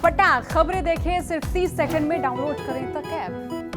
फटाफट खबरें देखें सिर्फ 30 सेकंड में डाउनलोड करें तक ऐप।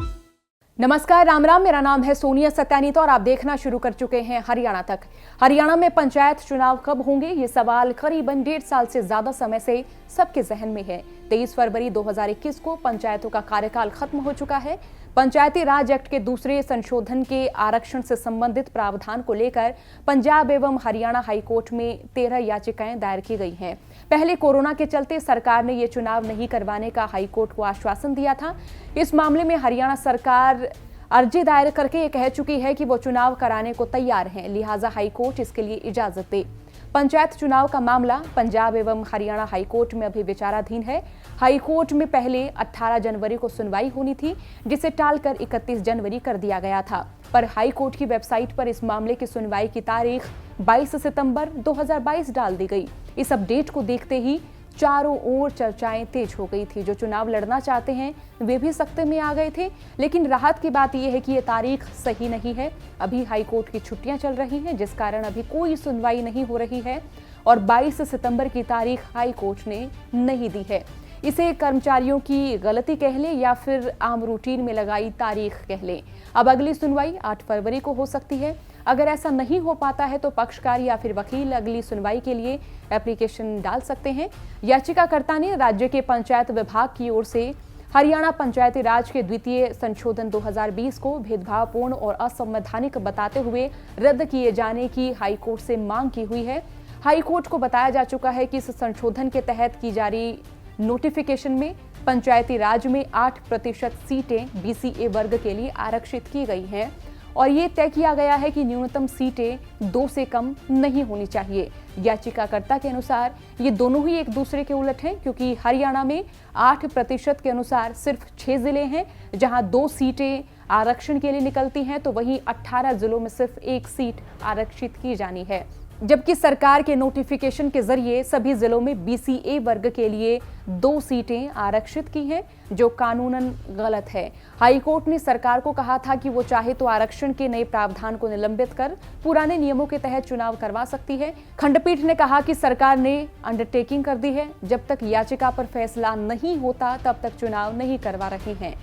नमस्कार, राम राम। मेरा नाम है सोनिया सत्यानीता और आप देखना शुरू कर चुके हैं हरियाणा तक। हरियाणा में पंचायत चुनाव कब होंगे, ये सवाल करीबन 1.5 साल से ज्यादा समय से सबके जहन में है। 23 फरवरी 2021 को पंचायतों का कार्यकाल खत्म हो चुका है। पंचायती राज एक्ट के दूसरे संशोधन के आरक्षण से संबंधित प्रावधान को लेकर पंजाब एवं हरियाणा हाईकोर्ट में 13 याचिकाएं दायर की गई हैं। पहले कोरोना के चलते सरकार ने ये चुनाव नहीं करवाने का हाईकोर्ट को आश्वासन दिया था। इस मामले में हरियाणा सरकार अर्जी दायर करके ये कह चुकी है कि वो चुनाव कराने को तैयार है, लिहाजा हाईकोर्ट इसके लिए इजाजत दे। पंचायत चुनाव का मामला पंजाब एवं हरियाणा हाईकोर्ट में अभी विचाराधीन है। हाईकोर्ट में पहले 18 जनवरी को सुनवाई होनी थी, जिसे टालकर 31 जनवरी कर दिया गया था, पर हाईकोर्ट की वेबसाइट पर इस मामले की सुनवाई की तारीख 22 सितंबर 2022 डाल दी गई। इस अपडेट को देखते ही चारों ओर चर्चाएं तेज हो गई थी। जो चुनाव लड़ना चाहते हैं वे भी सख्ते में आ गए थे, लेकिन राहत की बात यह है कि ये तारीख सही नहीं है। अभी हाईकोर्ट की छुट्टियां चल रही हैं, जिस कारण अभी कोई सुनवाई नहीं हो रही है और 22 सितंबर की तारीख हाईकोर्ट ने नहीं दी है। इसे कर्मचारियों की गलती कह लें या फिर आम रूटीन में लगाई तारीख कह लें। अब अगली सुनवाई 8 फरवरी को हो सकती है। अगर ऐसा नहीं हो पाता है तो पक्षकार या फिर वकील अगली सुनवाई के लिए एप्लीकेशन डाल सकते हैं। याचिकाकर्ता ने राज्य के पंचायत विभाग की ओर से हरियाणा पंचायती राज के द्वितीय संशोधन 2020 को भेदभावपूर्ण और असंवैधानिक बताते हुए रद्द किए जाने की हाईकोर्ट से मांग की हुई है। हाईकोर्ट को बताया जा चुका है कि इस संशोधन के तहत की जारी नोटिफिकेशन में पंचायती राज में 8% सीटें BCA वर्ग के लिए आरक्षित की गई हैं और ये तय किया गया है कि न्यूनतम सीटें 2 से कम नहीं होनी चाहिए। याचिकाकर्ता के अनुसार ये दोनों ही एक दूसरे के उलट हैं, क्योंकि हरियाणा में 8% के अनुसार सिर्फ 6 जिले हैं जहां 2 सीटें आरक्षण के लिए निकलती हैं, तो वहीं 18 जिलों में सिर्फ 1 सीट आरक्षित की जानी है। जबकि सरकार के नोटिफिकेशन के जरिए सभी जिलों में BCA वर्ग के लिए 2 सीटें आरक्षित की हैं, जो कानूनन गलत है। हाईकोर्ट ने सरकार को कहा था कि वो चाहे तो आरक्षण के नए प्रावधान को निलंबित कर पुराने नियमों के तहत चुनाव करवा सकती है। खंडपीठ ने कहा कि सरकार ने अंडरटेकिंग कर दी है, जब तक याचिका पर फैसला नहीं होता तब तक चुनाव नहीं करवा रहे हैं।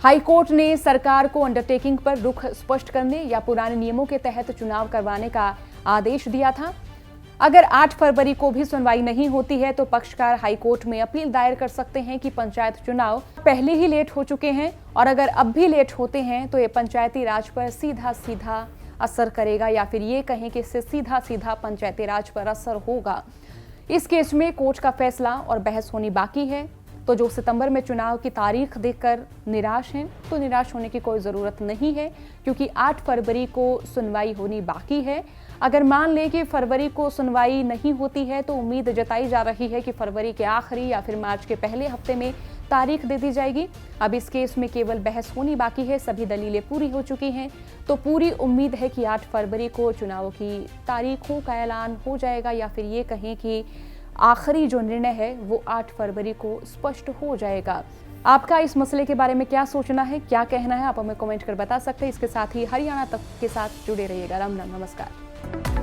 हाईकोर्ट ने सरकार को अंडरटेकिंग पर रुख स्पष्ट करने या पुराने नियमों के तहत चुनाव करवाने का आदेश दिया था। अगर 8 फरवरी को भी सुनवाई नहीं होती है तो पक्षकार हाईकोर्ट में अपील दायर कर सकते हैं कि पंचायत चुनाव पहले ही लेट हो चुके हैं और अगर अब भी लेट होते हैं तो ये पंचायती राज पर सीधा सीधा असर करेगा, या फिर ये कहें कि इससे सीधा सीधा पंचायती राज पर असर होगा। इस केस में कोर्ट का फैसला और बहस होनी बाकी है। तो जो सितंबर में चुनाव की तारीख देखकर निराश हैं, तो निराश होने की कोई ज़रूरत नहीं है, क्योंकि 8 फरवरी को सुनवाई होनी बाकी है। अगर मान लें कि फरवरी को सुनवाई नहीं होती है तो उम्मीद जताई जा रही है कि फरवरी के आखिरी या फिर मार्च के पहले हफ्ते में तारीख दे दी जाएगी। अब इस केस में केवल बहस होनी बाकी है, सभी दलीलें पूरी हो चुकी हैं, तो पूरी उम्मीद है कि 8 फरवरी को चुनाव की तारीखों का ऐलान हो जाएगा, या फिर ये कहें कि आखिरी जो निर्णय है वो 8 फरवरी को स्पष्ट हो जाएगा। आपका इस मसले के बारे में क्या सोचना है, क्या कहना है, आप हमें कमेंट कर बता सकते हैं। इसके साथ ही हरियाणा तक के साथ जुड़े रहिएगा। राम राम, नमस्कार।